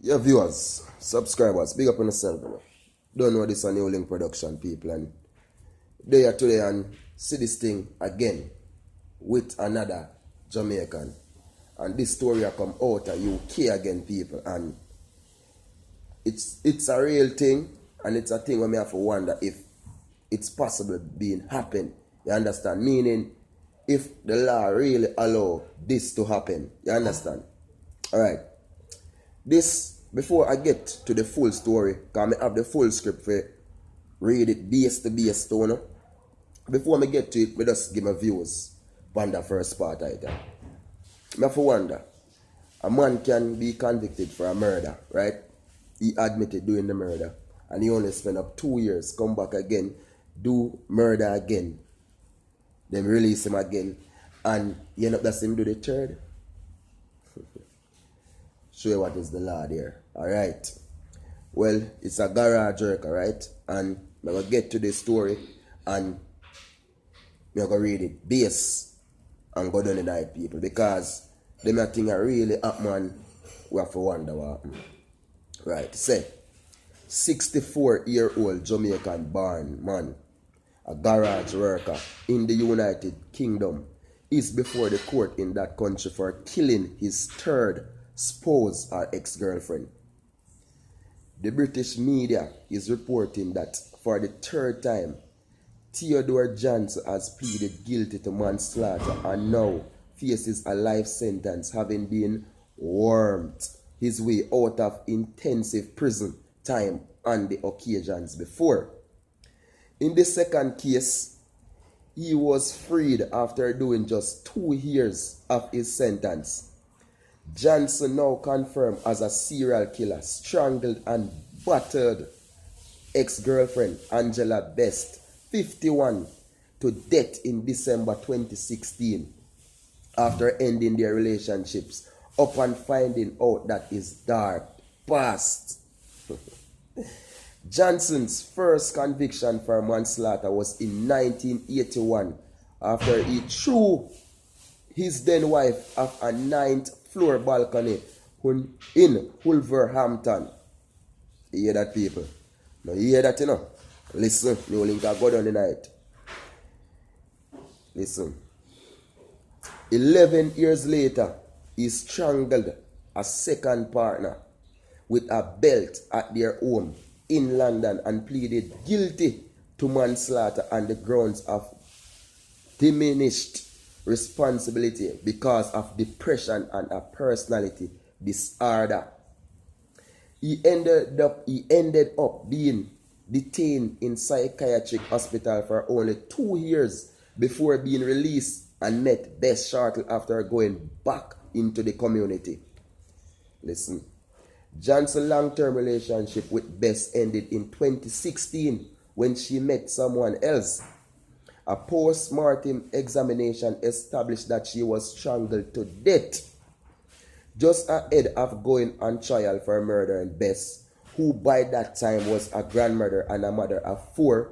Your viewers, subscribers, big up on yourself. You know. Don't know this a newlink production, people. And they are today and see this thing again with another Jamaican. And this story come out of UK again, people. And it's a real thing, and it's a thing where me have to wonder if it's possible being happen. You understand? Meaning, if the law really allow this to happen. You understand? Alright. This, before I get to the full story, because I have the full script for read it base to base to, you know? Before I get to it, I just give my views on the first part item. I have to wonder, a man can be convicted for a murder, right? He admitted doing the murder, and he only spent up 2 years, come back again, do murder again, then release him again, and you end up that him do the third. Show you what is the law there. Alright. Well, it's a garage worker, right? And I'm going to get to this story and I'm going to read it base and go down the night, people. Because them a thing are really up, man. We have to wonder what happened. Right. Say, 64-year-old Jamaican born man, a garage worker in the United Kingdom, is before the court in that country for killing his third spouse or ex-girlfriend. The British media is reporting that for the third time, Theodore Johnson has pleaded guilty to manslaughter and now faces a life sentence, having been wormed his way out of intensive prison time on the occasions before. In the second case, he was freed after doing just 2 years of his sentence. Johnson, now confirmed as a serial killer, strangled and battered ex-girlfriend Angela Best, 51, to death in December 2016 after ending their relationships upon finding out that his dark past. Johnson's first conviction for manslaughter was in 1981 after he threw his then wife off a 9th floor balcony in Wolverhampton. You hear that, people? Now you hear that, you know? Listen, newlink I go down the night. Listen. 11 years later, he strangled a second partner with a belt at their home in London and pleaded guilty to manslaughter on the grounds of diminished responsibility because of depression and a personality disorder. He ended up being detained in psychiatric hospital for only 2 years before being released and met Best shortly after going back into the community. Listen. Johnson's long-term relationship with Best ended in 2016 when she met someone else. A post-mortem examination established that she was strangled to death just ahead of going on trial for murdering Bess, who by that time was a grandmother and a mother of 4.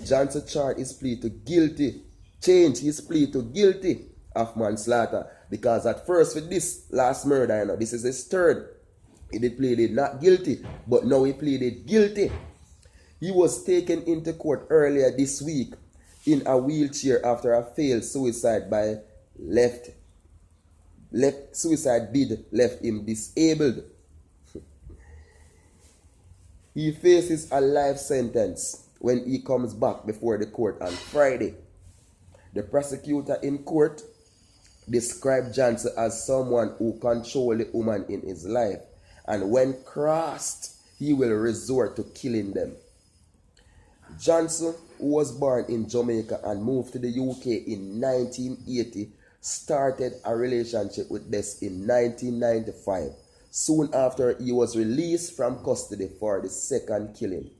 Johnson changed his plea to guilty of manslaughter, because at first with this last murder, you know, this is his third. He did pleaded not guilty, but now he pleaded guilty. He was taken into court earlier this week in a wheelchair after a failed suicide bid left him disabled. He faces a life sentence when he comes back before the court on Friday. The prosecutor in court described Johnson as someone who controls the woman in his life, and when crossed, he will resort to killing them. Johnson, who was born in Jamaica and moved to the UK in 1980, started a relationship with Bess in 1995, soon after he was released from custody for the second killing.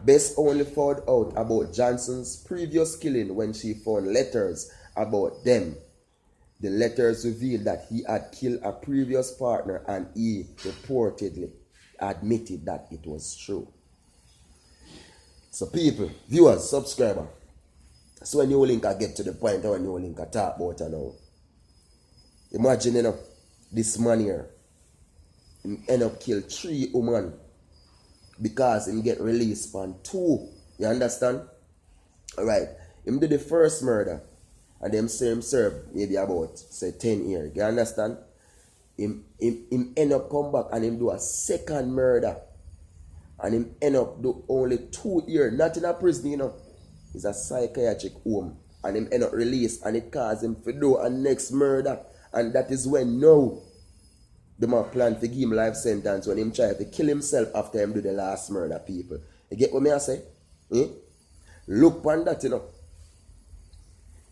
Bess only found out about Johnson's previous killing when she found letters about them. The letters revealed that he had killed a previous partner, and he reportedly admitted that it was true. So people, viewers, subscriber. So when newlink I get to the point when newlink I talk about it now. Imagine, you know, this man here him end up kill 3 women because him get released on 2. You understand? Alright. Him do the first murder and them say him serve maybe about say 10 years. You understand? Him end up come back and him do a second murder. And him end up do only 2 years, not in a prison, you know. It's a psychiatric home. And him end up released and it caused him to do a next murder. And that is when now the man plan to give him life sentence when him try to kill himself after him do the last murder, people. You get what me I say? Look on that, you know.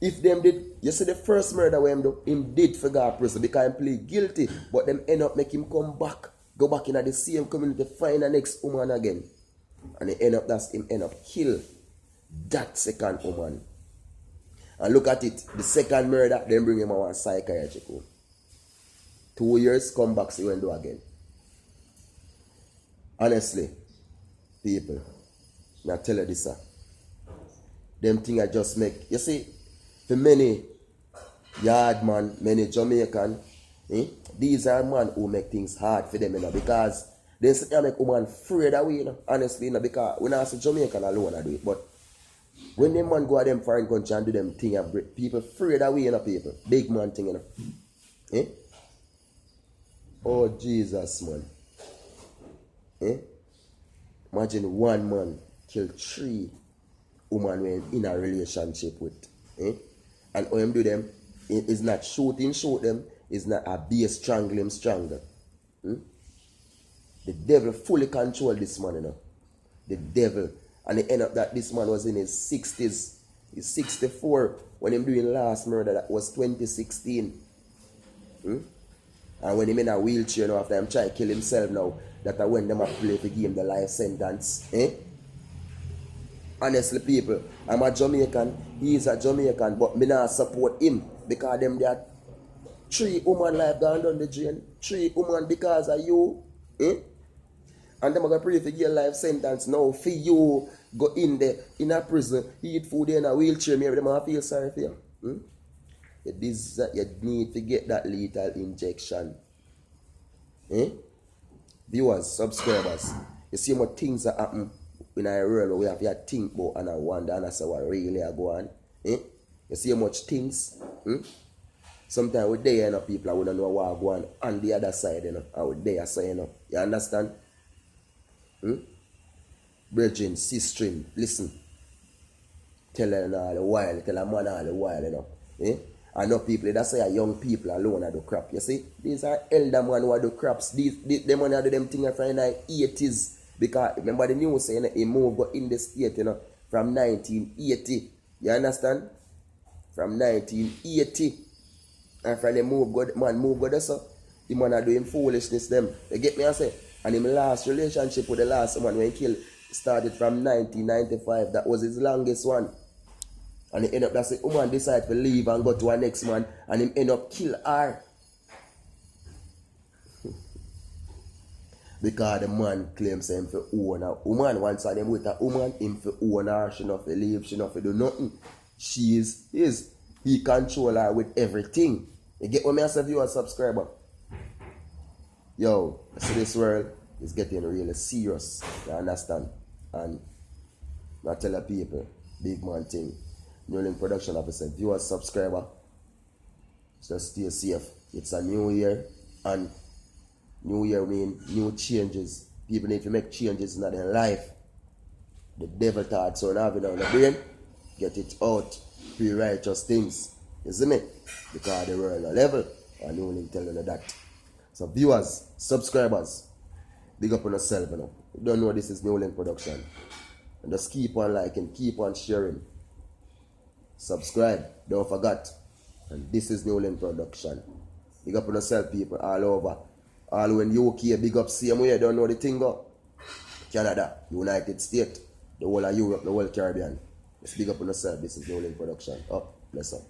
If them did, you see the first murder where him did for God prison because him plead guilty, but them end up make him come back, go back in the same community, find the next woman again. And him end up kill that second woman. And look at it, the second murder, then bring him out psychiatric home. 2 years, come back, see when do again. Honestly, people, I tell you this, them things I just make. You see, for many yard man, many Jamaican, these are men who make things hard for them, you know, because they make woman afraid away, you know, honestly, you know, because when I say Jamaican alone, I do it, but when them man go to them foreign country and do them thing, people afraid away, you know, people. Big man thing, you know. Oh, Jesus, man. Imagine one man kill 3 women when in a relationship with. And all him do them is not shoot them, is not abuse, strangle him, strangle. The devil fully control this man, you know. The devil. And it end up that this man was in his 60s. He's 64 when him doing last murder. That was 2016. And when him in a wheelchair now, after him try to kill himself now, that when them a play to give him the life sentence. Honestly, people, I'm a Jamaican, he is a Jamaican, but me not support him because them there 3 women life gone down the drain. 3 women because of you. And them are going to pray for your life sentence now for you go in there in a prison, eat food in a wheelchair, maybe them are feel sorry for you. You need to get that lethal injection. Viewers, subscribers, you see what things that happen in our world we have to think about and I wonder and I say what really are going on. You see how much things. Sometimes we there, you know, people wouldn't know what are going on the other side, you know. I would there say, you know. You understand? Brethren, sister, listen. Tell her all the while, tell a man all the while, you know. I know people that say young people alone are the crap. You see, these are elder men who are the craps. Them man are do them things from the 80s. Because remember the news saying he moved go in the state, you know, from 1980. You understand? From 1980. And from the move go there, so the man are doing foolishness them. You get me I say? And his last relationship with the last one when he killed started from 1995. That was his longest one. And he end up, that's the woman decide to leave and go to her next man and him end up kill her. Because the man claims him for own a woman. Once him with a woman, him for own her, she not for leave, she not for do nothing. She is his. He control her with everything. You get what me as a viewer subscriber? Yo, see this world is getting really serious. You understand? And I tell the people, big man thing. Newlink production officer, viewer subscriber. Just stay safe. It's a new year and new year mean new changes. People need to make changes in their life. The devil thoughts on having on the brain, get it out. Pre righteous things. You see me? Because they were on a level. And Newlink telling you that. So viewers, subscribers, big up on yourself, you know. You don't know this is Newlink production. And just keep on liking, keep on sharing. Subscribe, don't forget. And this is Newlink production. Big up on yourself, people, all over. All in UK, big up same way, don't know the thing go. Canada, United States, the whole of Europe, the whole Caribbean. Let's big up on yourself. This is Newlink production. Oh, bless up.